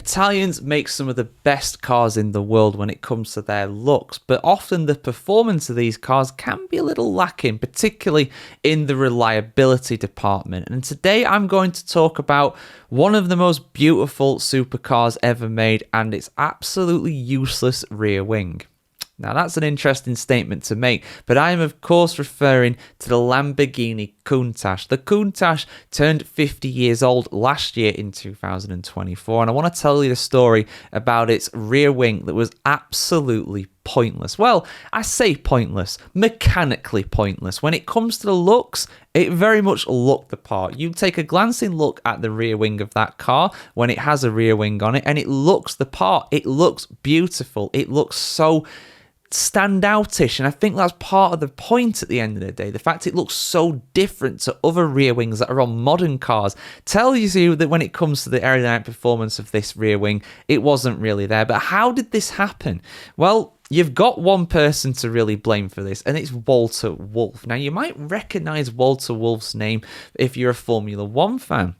Italians make some of the best cars in the world when it comes to their looks, but often the performance of these cars can be a little lacking, particularly in the reliability department. And today I'm going to talk about one of the most beautiful supercars ever made and its absolutely useless rear wing. Now, that's an interesting statement to make, but I am, of course, referring to the Lamborghini Countach. The Countach turned 50 years old last year in 2024, and I want to tell you the story about its rear wing that was absolutely pointless. Well, I say pointless, mechanically pointless. When it comes to the looks, it very much looked the part. You take a glancing look at the rear wing of that car when it has a rear wing on it, and it looks the part. It looks beautiful. It looks so standoutish, and I think that's part of the point at the end of the day. The fact it looks so different to other rear wings that are on modern cars tells you that when it comes to the aerodynamic performance of this rear wing, it wasn't really there. But how did this happen? Well, you've got one person to really blame for this, and it's Walter Wolff. Now, you might recognize Walter Wolff's name if you're a Formula One fan.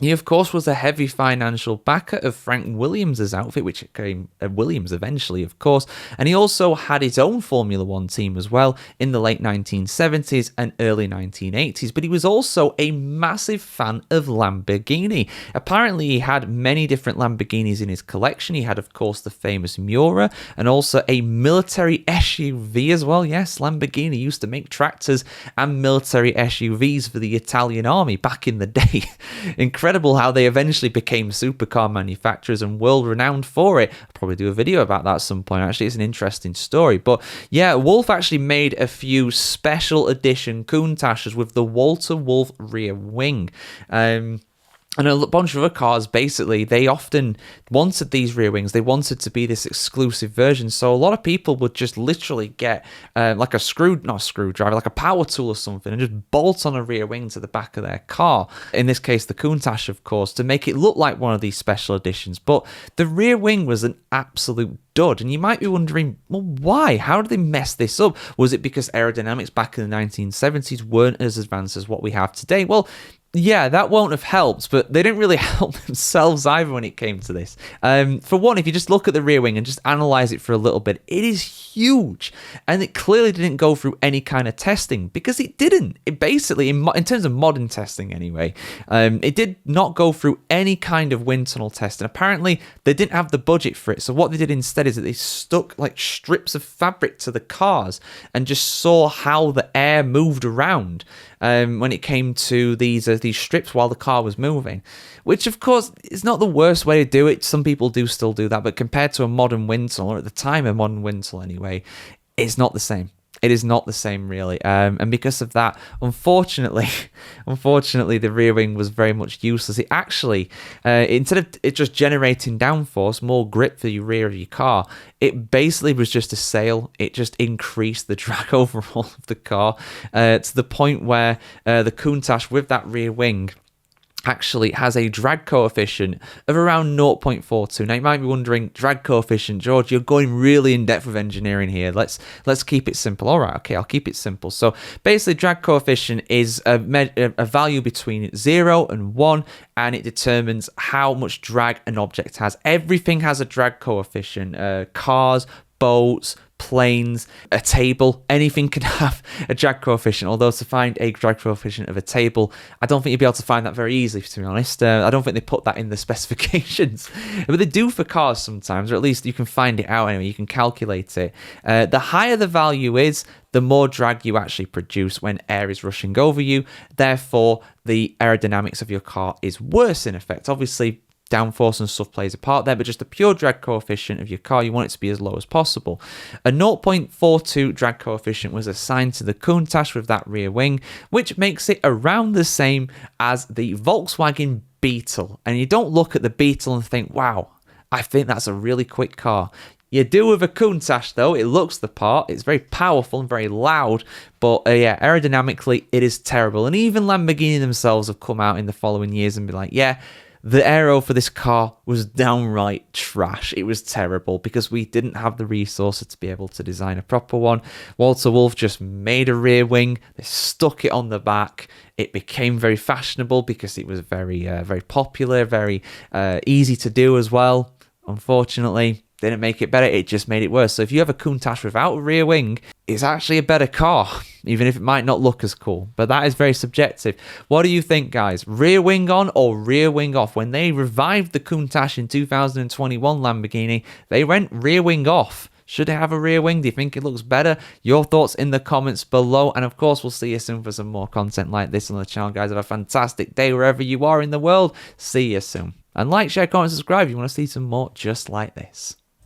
He, of course, was a heavy financial backer of Frank Williams' outfit, which became Williams eventually, of course. And he also had his own Formula One team as well in the late 1970s and early 1980s. But he was also a massive fan of Lamborghini. Apparently, he had many different Lamborghinis in his collection. He had, of course, the famous Miura and also a military SUV as well. Yes, Lamborghini used to make tractors and military SUVs for the Italian army back in the day. Incredible how they eventually became supercar manufacturers and world renowned for it. I'll probably do a video about that at some point. Actually, it's an interesting story. But yeah, Wolff actually made a few special edition Countaches with the Walter Wolff rear wing. And a bunch of other cars, basically, they often wanted these rear wings. They wanted to be this exclusive version. So a lot of people would just literally get like not a screwdriver, like a power tool or something, and just bolt on a rear wing to the back of their car. In this case, the Countach, of course, to make it look like one of these special editions. But the rear wing was an absolute dud. And you might be wondering, well, why? How did they mess this up? Was it because aerodynamics back in the 1970s weren't as advanced as what we have today? Well, yeah, that won't have helped, but they didn't really help themselves either when it came to this. For one, if you just look at the rear wing and just analyze it for a little bit, it is huge, and it clearly didn't go through any kind of testing because it didn't. It basically, in terms of modern testing anyway, it did not go through any kind of wind tunnel testing. Apparently, they didn't have the budget for it, so what they did instead is that they stuck like strips of fabric to the cars and just saw how the air moved around when it came to these strips while the car was moving, which of course is not the worst way to do it. Some people do still do that, but compared to a modern wind tunnel, or at the time a modern wind tunnel anyway, it's not the same. It is not the same, really. And because of that, unfortunately, the rear wing was very much useless. It actually, instead of it just generating downforce, more grip for the rear of your car, it basically was just a sail. It just increased the drag overall of the car to the point where the Countach with that rear wing actually has a drag coefficient of around 0.42. Now, you might be wondering, drag coefficient, George, you're going really in depth with engineering here. Let's keep it simple. All right, okay, I'll keep it simple. So basically, drag coefficient is a value between 0 and 1, and it determines how much drag an object has. Everything has a drag coefficient. Cars, boats, planes, a table, anything can have a drag coefficient. Although to find a drag coefficient of a table, I don't think you'll be able to find that very easily, to be honest. I don't think they put that in the specifications, but they do for cars sometimes, or at least you can find it out anyway. You can calculate it. The higher the value is, the more drag you actually produce when air is rushing over you. Therefore, the aerodynamics of your car is worse in effect. Obviously, downforce and stuff plays a part there, but just the pure drag coefficient of your car, you want it to be as low as possible. A 0.42 drag coefficient was assigned to the Countach with that rear wing, which makes it around the same as the Volkswagen Beetle. And you don't look at the Beetle and think, wow, I think that's a really quick car. You do with a Countach, though. It looks the part. It's very powerful and very loud. But yeah, aerodynamically, it is terrible. And even Lamborghini themselves have come out in the following years and be like, yeah, The aero for this car was downright trash. It was terrible because we didn't have the resources to be able to design a proper one. Walter Wolf just made a rear wing. They stuck it on the back. It became very fashionable because it was very popular, very easy to do as well. Unfortunately, didn't make it better, it just made it worse. So if you have a Countach without a rear wing, it's actually a better car, even if it might not look as cool. But that is very subjective. What do you think, guys? Rear wing on or rear wing off? When they revived the Countach in 2021 Lamborghini, they went rear wing off. Should it have a rear wing? Do you think it looks better? Your thoughts in the comments below. And of course, we'll see you soon for some more content like this on the channel, guys. Have a fantastic day wherever you are in the world. See you soon. And like, share, comment, subscribe if you want to see some more just like this.